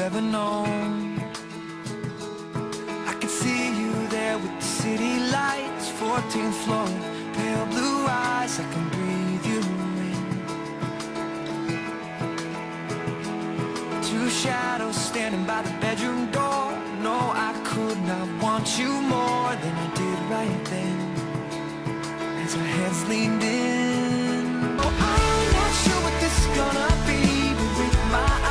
ever known. I can see you there with the city lights, 14th floor, pale blue eyes, I can breathe you in. Two shadows standing by the bedroom door. No, I could not want you more than I did right then, as our heads leaned in. Oh, I'm not sure what this is gonna be, but with my